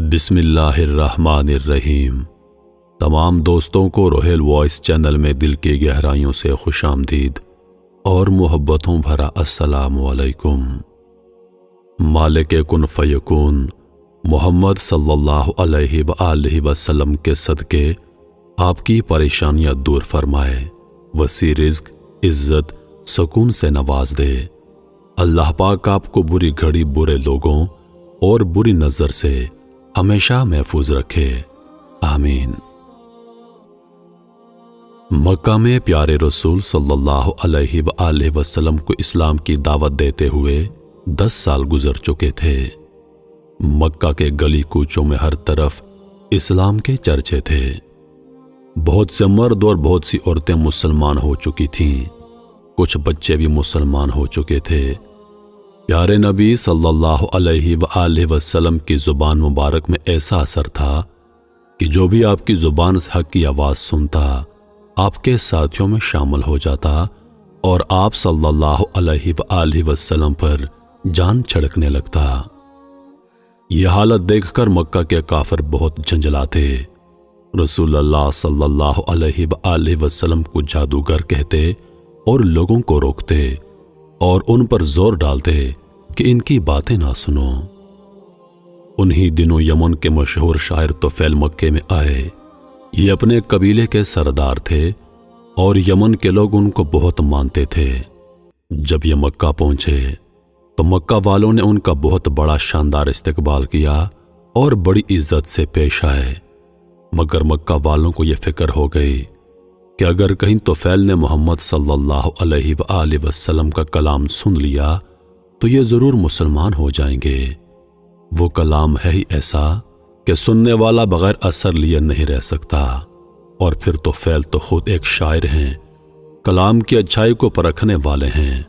بسم اللہ الرحمن الرحیم۔ تمام دوستوں کو روہیل وائس چینل میں دل کی گہرائیوں سے خوش آمدید اور محبتوں بھرا السلام علیکم۔ مالک کن فیکون محمد صلی اللہ علیہ وآلہ وسلم کے صدقے آپ کی پریشانیاں دور فرمائے، وسیع رزق، عزت، سکون سے نواز دے۔ اللہ پاک آپ کو بری گھڑی برے لوگوں اور بری نظر سے ہمیشہ محفوظ رکھے، آمین۔ مکہ میں پیارے رسول صلی اللہ علیہ وآلہ وسلم کو اسلام کی دعوت دیتے ہوئے 10 سال گزر چکے تھے۔ مکہ کے گلی کوچوں میں ہر طرف اسلام کے چرچے تھے۔ بہت سے مرد اور بہت سی عورتیں مسلمان ہو چکی تھیں، کچھ بچے بھی مسلمان ہو چکے تھے۔ پیارے نبی صلی اللہ علیہ وآلہ وسلم کی زبان مبارک میں ایسا اثر تھا کہ جو بھی آپ کی زبان سے حق کی آواز سنتا آپ کے ساتھیوں میں شامل ہو جاتا اور آپ صلی اللہ علیہ وآلہ وسلم پر جان چھڑکنے لگتا۔ یہ حالت دیکھ کر مکہ کے کافر بہت جھنجھلاتے، رسول اللہ صلی اللہ علیہ وآلہ وسلم کو جادوگر کہتے اور لوگوں کو روکتے اور ان پر زور ڈالتے کہ ان کی باتیں نہ سنو۔ انہی دنوں یمن کے مشہور شاعر طفیل مکے میں آئے۔ یہ اپنے قبیلے کے سردار تھے اور یمن کے لوگ ان کو بہت مانتے تھے۔ جب یہ مکہ پہنچے تو مکہ والوں نے ان کا بہت بڑا شاندار استقبال کیا اور بڑی عزت سے پیش آئے، مگر مکہ والوں کو یہ فکر ہو گئی کہ اگر کہیں طفیل نے محمد صلی اللہ علیہ وآلہ وسلم کا کلام سن لیا تو یہ ضرور مسلمان ہو جائیں گے۔ وہ کلام ہے ہی ایسا کہ سننے والا بغیر اثر لیے نہیں رہ سکتا، اور پھر طفیل تو خود ایک شاعر ہیں، کلام کی اچھائی کو پرکھنے والے ہیں۔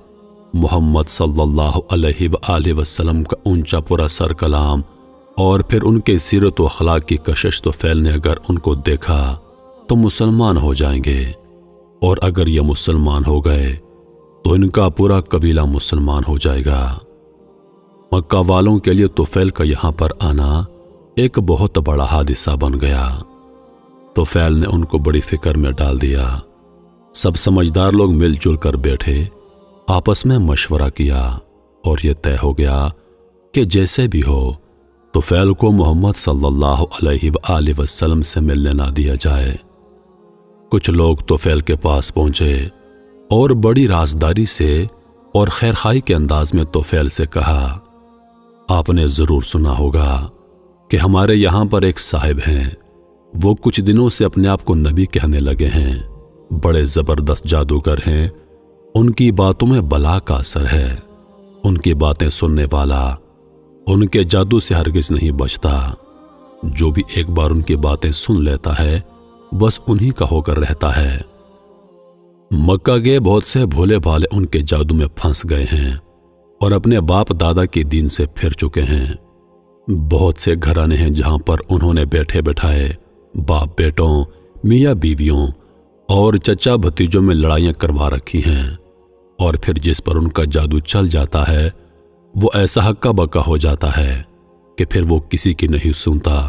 محمد صلی اللہ علیہ وآلہ وسلم کا اونچا پر اثر کلام اور پھر ان کے سیرت و اخلاق کی کشش طفیل نے اگر ان کو دیکھا تو مسلمان ہو جائیں گے، اور اگر یہ مسلمان ہو گئے تو ان کا پورا قبیلہ مسلمان ہو جائے گا۔ مکہ والوں کے لیے طفیل کا یہاں پر آنا ایک بہت بڑا حادثہ بن گیا۔ طفیل نے ان کو بڑی فکر میں ڈال دیا۔ سب سمجھدار لوگ مل جل کر بیٹھے، آپس میں مشورہ کیا اور یہ طے ہو گیا کہ جیسے بھی ہو طفیل کو محمد صلی اللہ علیہ وآلہ وسلم سے ملنے نہ دیا جائے۔ کچھ لوگ طفیل کے پاس پہنچے اور بڑی رازداری سے اور خیرخواہی کے انداز میں طفیل سے کہا، آپ نے ضرور سنا ہوگا کہ ہمارے یہاں پر ایک صاحب ہیں، وہ کچھ دنوں سے اپنے آپ کو نبی کہنے لگے ہیں، بڑے زبردست جادوگر ہیں، ان کی باتوں میں بلا کا اثر ہے، ان کی باتیں سننے والا ان کے جادو سے ہرگز نہیں بچتا، جو بھی ایک بار ان کی باتیں سن لیتا ہے بس انہی کا ہو کر رہتا ہے۔ مکہ کے بہت سے بھولے بھالے ان کے جادو میں پھنس گئے ہیں اور اپنے باپ دادا کے دین سے پھر چکے ہیں۔ بہت سے گھرانے ہیں جہاں پر انہوں نے بیٹھے بٹھائے باپ بیٹوں، میاں بیویوں اور چچا بھتیجوں میں لڑائیاں کروا رکھی ہیں، اور پھر جس پر ان کا جادو چل جاتا ہے وہ ایسا ہکا بکا ہو جاتا ہے کہ پھر وہ کسی کی نہیں سنتا،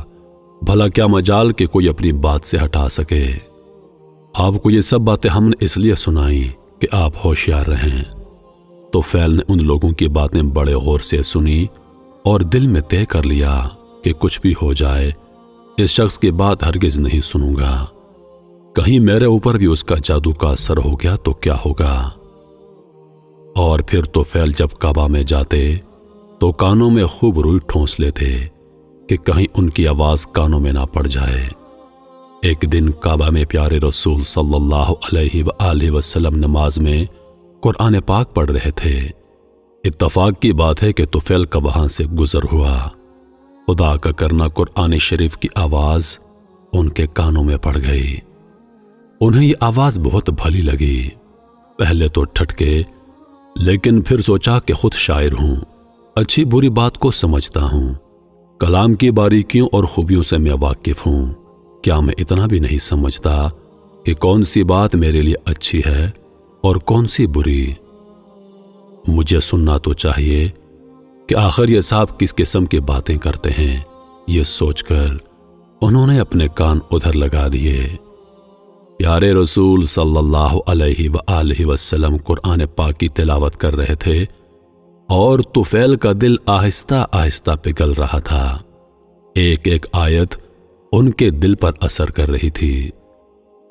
بھلا کیا مجال کہ کوئی اپنی بات سے ہٹا سکے۔ آپ کو یہ سب باتیں ہم نے اس لیے سنائیں کہ آپ ہوشیار رہیں۔ طفیل نے ان لوگوں کی باتیں بڑے غور سے سنی اور دل میں طے کر لیا کہ کچھ بھی ہو جائے اس شخص کی بات ہرگز نہیں سنوں گا، کہیں میرے اوپر بھی اس کا جادو کا اثر ہو گیا تو کیا ہوگا۔ اور پھر طفیل جب کعبہ میں جاتے تو کانوں میں خوب روئی ٹھونس لیتے کہ کہیں ان کی آواز کانوں میں نہ پڑ جائے۔ ایک دن کعبہ میں پیارے رسول صلی اللہ علیہ وآلہ وسلم نماز میں قرآن پاک پڑھ رہے تھے۔ اتفاق کی بات ہے کہ طفیل کا وہاں سے گزر ہوا، خدا کا کرنا قرآن شریف کی آواز ان کے کانوں میں پڑ گئی۔ انہیں یہ آواز بہت بھلی لگی، پہلے تو ٹھٹکے لیکن پھر سوچا کہ خود شاعر ہوں، اچھی بری بات کو سمجھتا ہوں، کلام کی باریکیوں اور خوبیوں سے میں واقف ہوں، کیا میں اتنا بھی نہیں سمجھتا کہ کون سی بات میرے لیے اچھی ہے اور کون سی بری؟ مجھے سننا تو چاہیے کہ آخر یہ صاحب کس قسم کی باتیں کرتے ہیں، یہ سوچ کر انہوں نے اپنے کان ادھر لگا دیے۔ پیارے رسول صلی اللہ علیہ وآلہ وسلم قرآن پاک کی تلاوت کر رہے تھے اور طفیل کا دل آہستہ آہستہ پگھل رہا تھا۔ ایک ایک آیت ان کے دل پر اثر کر رہی تھی۔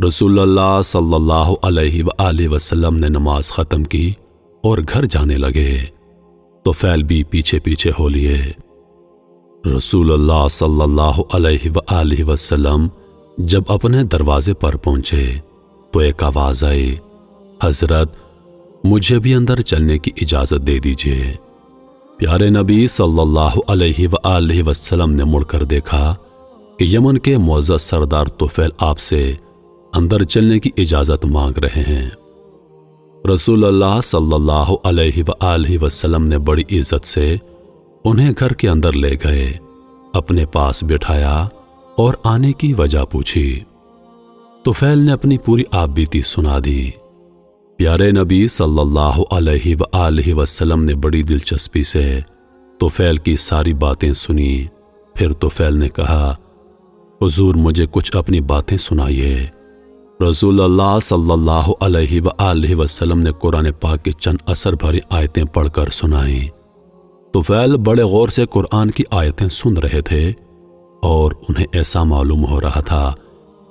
رسول اللہ صلی اللہ علیہ وآلہ وسلم نے نماز ختم کی اور گھر جانے لگے۔ طفیل بھی پیچھے پیچھے ہو لیے۔ رسول اللہ صلی اللہ علیہ وآلہ وسلم جب اپنے دروازے پر پہنچے تو ایک آواز آئی، حضرت مجھے بھی اندر چلنے کی اجازت دے دیجیے۔ پیارے نبی صلی اللہ علیہ وآلہ وسلم نے مڑ کر دیکھا کہ یمن کے معزز سردار طفیل آپ سے اندر چلنے کی اجازت مانگ رہے ہیں۔ رسول اللہ صلی اللہ علیہ وآلہ وسلم نے بڑی عزت سے انہیں گھر کے اندر لے گئے، اپنے پاس بٹھایا اور آنے کی وجہ پوچھی۔ طفیل نے اپنی پوری آپ بیتی سنا دی۔ پیارے نبی صلی اللہ علیہ وآلہ وسلم نے بڑی دلچسپی سے طفیل کی ساری باتیں سنی۔ پھر طفیل نے کہا، حضور مجھے کچھ اپنی باتیں سنائیے۔ رسول اللہ صلی اللہ علیہ وآلہ وسلم نے قرآن پاک کی چند اثر بھری آیتیں پڑھ کر سنائیں۔ طفیل بڑے غور سے قرآن کی آیتیں سن رہے تھے اور انہیں ایسا معلوم ہو رہا تھا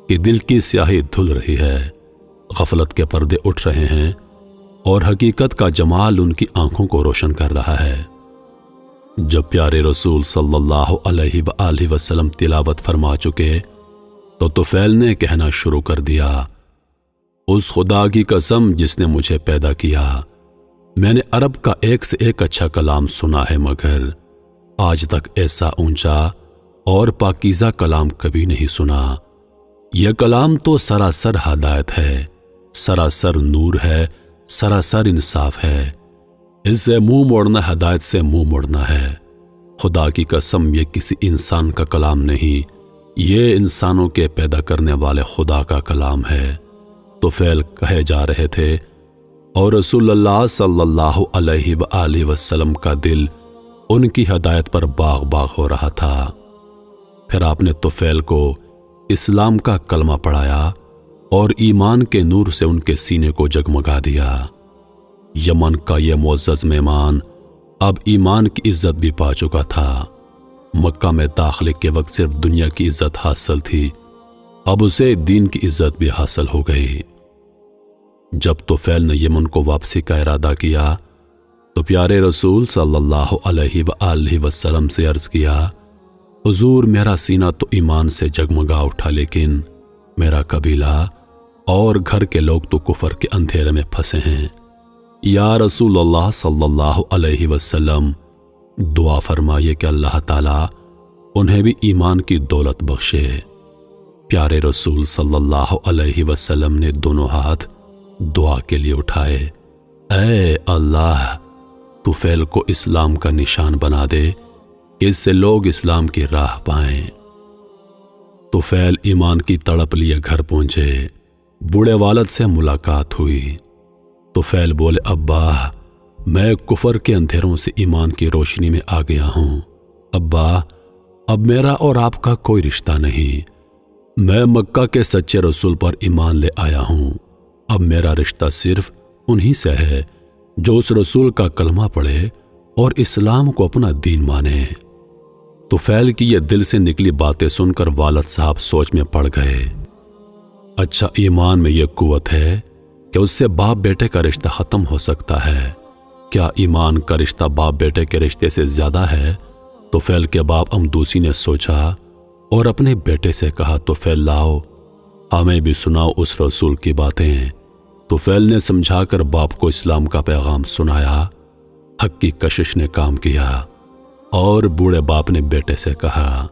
کہ دل کی سیاہی دھل رہی ہے، غفلت کے پردے اٹھ رہے ہیں اور حقیقت کا جمال ان کی آنکھوں کو روشن کر رہا ہے۔ جب پیارے رسول صلی اللہ علیہ وآلہ وسلم تلاوت فرما چکے تو طفیل نے کہنا شروع کر دیا، اس خدا کی قسم جس نے مجھے پیدا کیا، میں نے عرب کا ایک سے ایک اچھا کلام سنا ہے مگر آج تک ایسا اونچا اور پاکیزہ کلام کبھی نہیں سنا۔ یہ کلام تو سراسر ہدایت ہے، سراسر نور ہے، سراسر انصاف ہے۔ اس سے منہ موڑنا ہدایت سے منہ موڑنا ہے۔ خدا کی قسم یہ کسی انسان کا کلام نہیں، یہ انسانوں کے پیدا کرنے والے خدا کا کلام ہے۔ طفیل کہے جا رہے تھے اور رسول اللہ صلی اللہ علیہ وآلہ وسلم کا دل ان کی ہدایت پر باغ باغ ہو رہا تھا۔ پھر آپ نے طفیل کو اسلام کا کلمہ پڑھایا اور ایمان کے نور سے ان کے سینے کو جگمگا دیا۔ یمن کا یہ معزز مہمان اب ایمان کی عزت بھی پا چکا تھا۔ مکہ میں داخلے کے وقت صرف دنیا کی عزت حاصل تھی، اب اسے دین کی عزت بھی حاصل ہو گئی۔ جب طفیل نے یمن کو واپسی کا ارادہ کیا تو پیارے رسول صلی اللہ علیہ وآلہ وسلم سے عرض کیا، حضور میرا سینہ تو ایمان سے جگمگا اٹھا لیکن میرا قبیلہ اور گھر کے لوگ تو کفر کے اندھیرے میں پھنسے ہیں۔ یا رسول اللہ صلی اللہ علیہ وسلم دعا فرمائیے کہ اللہ تعالیٰ انہیں بھی ایمان کی دولت بخشے۔ پیارے رسول صلی اللہ علیہ وسلم نے دونوں ہاتھ دعا کے لیے اٹھائے، اے اللہ طفیل کو اسلام کا نشان بنا دے، اس سے لوگ اسلام کی راہ پائیں۔ طفیل ایمان کی تڑپ لیے گھر پہنچے، بوڑھے والد سے ملاقات ہوئی۔ طفیل بولے، ابا میں کفر کے اندھیروں سے ایمان کی روشنی میں آ گیا ہوں۔ ابا اب میرا اور آپ کا کوئی رشتہ نہیں، میں مکہ کے سچے رسول پر ایمان لے آیا ہوں۔ اب میرا رشتہ صرف انہی سے ہے جو اس رسول کا کلمہ پڑھے اور اسلام کو اپنا دین مانے۔ طفیل کی یہ دل سے نکلی باتیں سن کر والد صاحب سوچ میں پڑ گئے۔ اچھا ایمان میں یہ قوت ہے کہ اس سے باپ بیٹے کا رشتہ ختم ہو سکتا ہے، کیا ایمان کا رشتہ باپ بیٹے کے رشتے سے زیادہ ہے؟ طفیل کے باپ امدوسی نے سوچا اور اپنے بیٹے سے کہا، طفیل لاؤ ہمیں بھی سناؤ اس رسول کی باتیں۔ طفیل نے سمجھا کر باپ کو اسلام کا پیغام سنایا۔ حق کی کشش نے کام کیا اور بوڑھے باپ نے بیٹے سے کہا،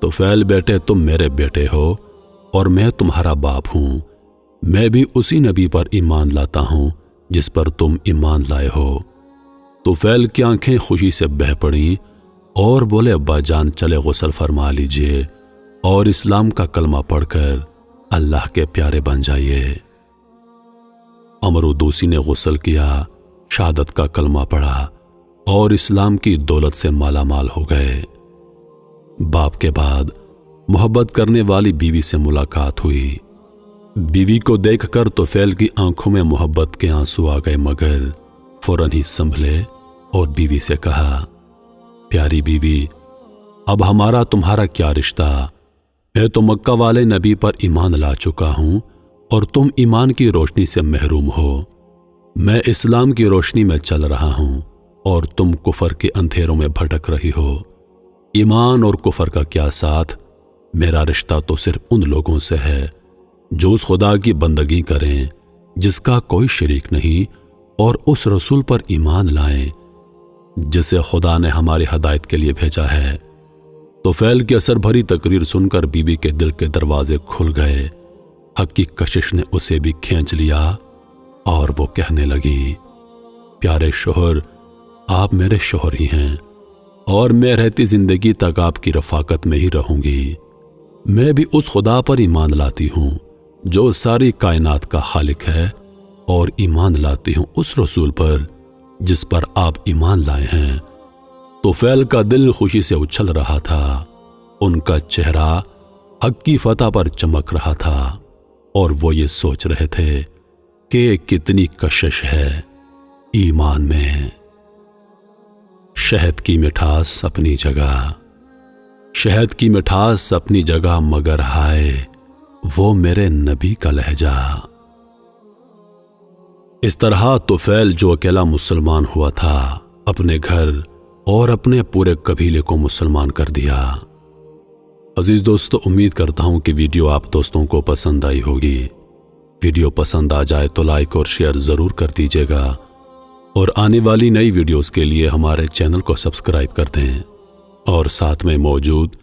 طفیل بیٹے تم میرے بیٹے ہو اور میں تمہارا باپ ہوں، میں بھی اسی نبی پر ایمان لاتا ہوں جس پر تم ایمان لائے ہو۔ طفیل کی آنکھیں خوشی سے بہہ پڑیں اور بولے، ابا جان چلے غسل فرما لیجئے اور اسلام کا کلمہ پڑھ کر اللہ کے پیارے بن جائیے۔ امردوسی نے غسل کیا، شہادت کا کلمہ پڑھا اور اسلام کی دولت سے مالا مال ہو گئے۔ باپ کے بعد محبت کرنے والی بیوی سے ملاقات ہوئی۔ بیوی کو دیکھ کر طفیل کی آنکھوں میں محبت کے آنسو آ گئے، مگر فوراً ہی سنبھلے اور بیوی سے کہا، پیاری بیوی، اب ہمارا تمہارا کیا رشتہ؟ میں تو مکہ والے نبی پر ایمان لا چکا ہوں اور تم ایمان کی روشنی سے محروم ہو۔ میں اسلام کی روشنی میں چل رہا ہوں اور تم کفر کے اندھیروں میں بھٹک رہی ہو۔ ایمان اور کفر کا کیا ساتھ؟ میرا رشتہ تو صرف ان لوگوں سے ہے جو اس خدا کی بندگی کریں جس کا کوئی شریک نہیں، اور اس رسول پر ایمان لائیں جسے خدا نے ہماری ہدایت کے لیے بھیجا ہے۔ طفیل کی اثر بھری تقریر سن کر بیوی کے دل کے دروازے کھل گئے۔ حق کی کشش نے اسے بھی کھینچ لیا اور وہ کہنے لگی، پیارے شوہر، آپ میرے شوہر ہی ہیں اور میں رہتی زندگی تک آپ کی رفاقت میں ہی رہوں گی۔ میں بھی اس خدا پر ایمان لاتی ہوں جو ساری کائنات کا خالق ہے، اور ایمان لاتی ہوں اس رسول پر جس پر آپ ایمان لائے ہیں۔ طفیل کا دل خوشی سے اچھل رہا تھا، ان کا چہرہ حق کی فتح پر چمک رہا تھا، اور وہ یہ سوچ رہے تھے کہ کتنی کشش ہے ایمان میں۔ شہد کی مٹھاس اپنی جگہ، شہد کی مٹھاس اپنی جگہ، مگر ہائے وہ میرے نبی کا لہجہ۔ اس طرح طفیل جو اکیلا مسلمان ہوا تھا، اپنے گھر اور اپنے پورے قبیلے کو مسلمان کر دیا۔ عزیز دوستو، امید کرتا ہوں کہ ویڈیو آپ دوستوں کو پسند آئی ہوگی۔ ویڈیو پسند آ جائے تو لائک اور شیئر ضرور کر دیجیے گا، اور آنے والی نئی ویڈیوز کے لیے ہمارے چینل کو سبسکرائب کر دیں، اور ساتھ میں موجود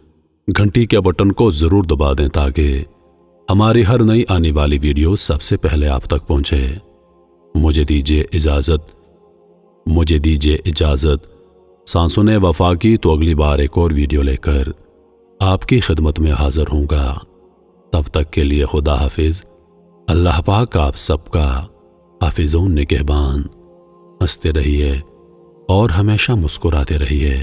گھنٹی کے بٹن کو ضرور دبا دیں تاکہ ہماری ہر نئی آنے والی ویڈیو سب سے پہلے آپ تک پہنچے۔ مجھے دیجیے اجازت۔ سانسوں نے وفا کی تو اگلی بار ایک اور ویڈیو لے کر آپ کی خدمت میں حاضر ہوں گا۔ تب تک کے لیے خدا حافظ۔ اللہ پاک آپ سب کا حافظ و نگہبان۔ ہنستے رہیے اور ہمیشہ مسکراتے رہیے۔